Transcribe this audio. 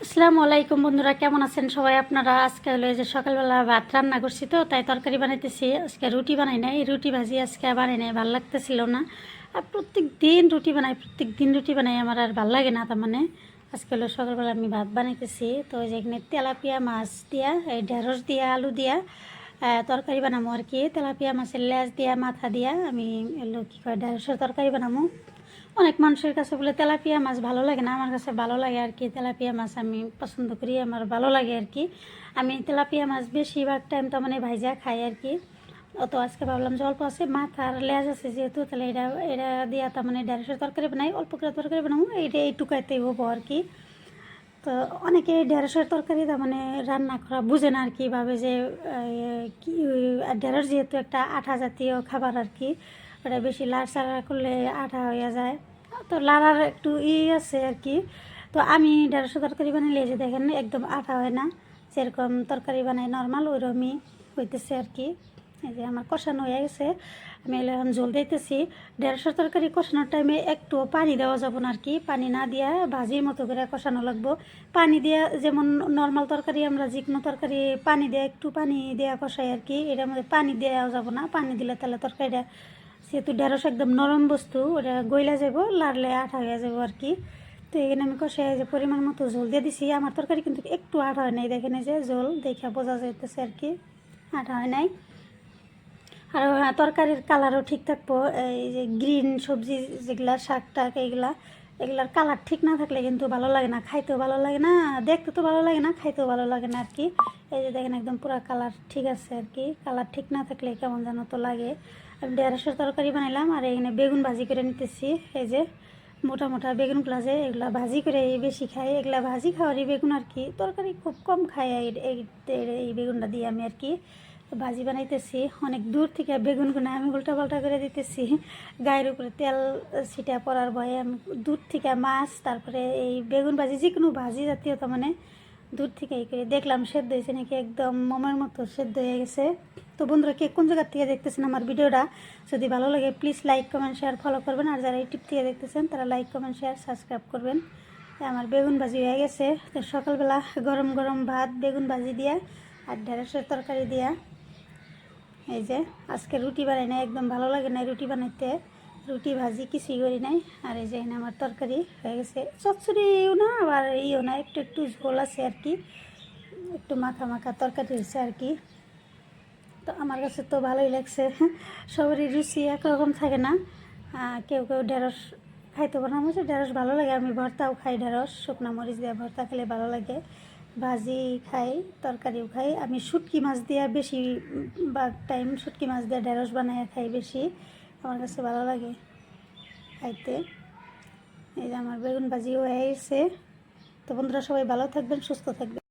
আসসালামু আলাইকুম বন্ধুরা, কেমন আছেন সবাই আপনারা? আজকে হলো যে সকালবেলা ভাত রান্না করছি, তো তাই তরকারি বানাইতেছি। আজকে রুটি বানাই নাই, রুটি ভাজি আজকে বানাই নাই, ভালো লাগতেছিল না। আর প্রত্যেক দিন রুটি বানাই আমার আর ভালো লাগে না। তার মানে আজকে হলো সকালবেলা আমি ভাত বানাইতেছি। তো যেখানে তেলাপিয়া মাছ দিয়া, এই ঢেঁড়স দিয়া, আলু দিয়া তরকারি বানাবো আর কি। তেলাপিয়া মাছের লেজ দিয়া, মাথা দিয়া আমি এলো কী কয় ঢেঁড়সের তরকারি বানাবো। অনেক মানুষের কাছে বলে তেলাপিয়া মাছ ভালো লাগে না, আমার কাছে ভালো লাগে আর কি। তেলাপিয়া মাছ আমি পছন্দ করি, আমার ভালো লাগে আর কি। আমি তেলাপিয়া মাছ বেশিরভাগ টাইম তো মানে ভাইজা খাই আর কি। তো আজকে ভাবলাম যে অল্প আছে, মাথার লেজ আছে যেহেতু, তাহলে এটা এটা দিয়া তার মানে ঢেঁড়সের তরকারি বানাই, অল্প করে তরকারি বানাবো, এইটুকাইতেই হবো আর কি। তো অনেকে ঢেঁড়সের তরকারি তার মানে রান্না করা বুঝে না আর কি, ভাবে যে কি ঢেঁড়স যেহেতু একটা আঠা জাতীয় খাবার আর কি, ওটা বেশি লাড়াচাড়া করলে আঠা হয়ে যায়। তো লাড়ার একটু আছে আর কি। তো আমি ঢেঁড়সের তরকারি বানাইলে যে দেখেন একদম আঠা হয় না, যেরকম তরকারি বানাই নর্মাল ওইরকমই হইতেছে আর কি। এই যে আমার কষানো হয়ে গেছে, আমি এখন ঝোল দিতেছি। ঢেঁড়সের তরকারি কষানোর টাইমে একটু পানি দেওয়া যাবো না আর কি, পানি না দিয়া ভাজির মতো করে কষানো লাগবো। পানি দিয়া যেমন নর্মাল তরকারি আমরা যে কোনো তরকারি পানি দিয়ে একটু পানি দেওয়া কষাই আর কি, এটার মধ্যে পানি দেওয়া যাবো না। পানি দিলে তাহলে তরকারিটা, যেহেতু ঢেঁড়স একদম নরম বস্তু, ওটা গইলা যাবো, লাড়লে আঠা হয়ে যাবো আর কি। তো এখানে আমি কষাই যে পরিমাণ মতো ঝোল দিয়ে দিছি। আমার তরকারি কিন্তু একটু আঠা হয় নাই, দেখেন যে ঝোল দেখা বোঝা যাইতেছে আর কি, আঠা হয় নাই। আর তরকারির কালারও ঠিক থাকবো। এই যে গ্রিন সবজি যেগুলা শাক টাক এগুলার কালার ঠিক না থাকলে কিন্তু ভালো লাগে না, খাইতেও ভালো লাগে না, দেখতে তো ভালো লাগে না, খাইতেও ভালো লাগে না আর কি। এই যে দেখেন একদম পুরো কালার ঠিক আছে আর কি, কালার ঠিক না থাকলে কেমন যেন তো লাগে। আমি ঢেঁড়সের তরকারি বানাইলাম আর এখানে বেগুন ভাজি করে নিতেছি। এই যে মোটা মোটা বেগুনগুলো যে এগুলা ভাজি করে বেশি খাই, এগুলা ভাজি খাওয়ারই বেগুন আর কি, তরকারি খুব কম খাই এই বেগুনটা দিয়ে আমি আর কি ভাজি বানাইতেছি। অনেক দূর থেকে বেগুনগুলো আমি উল্টা পাল্টা করে দিতেছি, গায়ের উপরে তেল ছিটা পড়ার ভয়ে আমি দূর থেকে মাছ, তারপরে এই বেগুন ভাজি যে কোনো ভাজি জাতীয় তো মানে দূর থেকে এই করে দেখলাম সেদ্ধ হয়েছে নাকি, একদম মোমের মতো সেদ্ধ হয়ে গেছে। তো বন্ধুরা, কে কোন জায়গার থেকে দেখতেছেন আমার ভিডিওটা, যদি ভালো লাগে please like comment share follow করবেন। আর যারা ইউটিউব থেকে দেখতেছেন তারা লাইক কমেন্ট শেয়ার সাবস্ক্রাইব করবেন। আমার বেগুন ভাজি হয়ে গেছে। তো সকালবেলা গরম গরম ভাত বেগুন ভাজি দিয়া আর ঢেঁড়সের তরকারি দিয়া, এই যে আজকে রুটি বানাই নাই, একদম ভালো লাগে না রুটি বানাইতে, রুটি ভাজি কিছুই করি নাই। আর এই যে এখানে আমার তরকারি হয়ে গেছে, চচ্চড়িও না আবার ইও না, একটু একটু ঝোল আছে আর কি, একটু মাখা মাখা তরকারি হয়েছে আর কি। তো আমার কাছে তো ভালোই লাগছে। সবারই রুচি একরকম থাকে না, কেউ কেউ ঢেঁড়স খাইতে পারে না, আমার ঢেঁড়স ভালো লাগে, আমি ভর্তাও খাই, ঢেঁড়স শুকনা মরিচ দিয়ে ভর্তা খেলে ভালো লাগে, ভাজি খাই, তরকারিও খাই। আমি শুটকি মাছ দিয়ে বেশি টাইম শুটকি মাছ দিয়ে ঢেঁড়স বানাই খাই বেশি, আমার কাছে ভালো লাগে খাইতে। এই যে আমার বেগুন ভাজিও হয়ে গেছে। তো বন্ধুরা, সবাই ভালো থাকবেন, সুস্থ থাকবেন।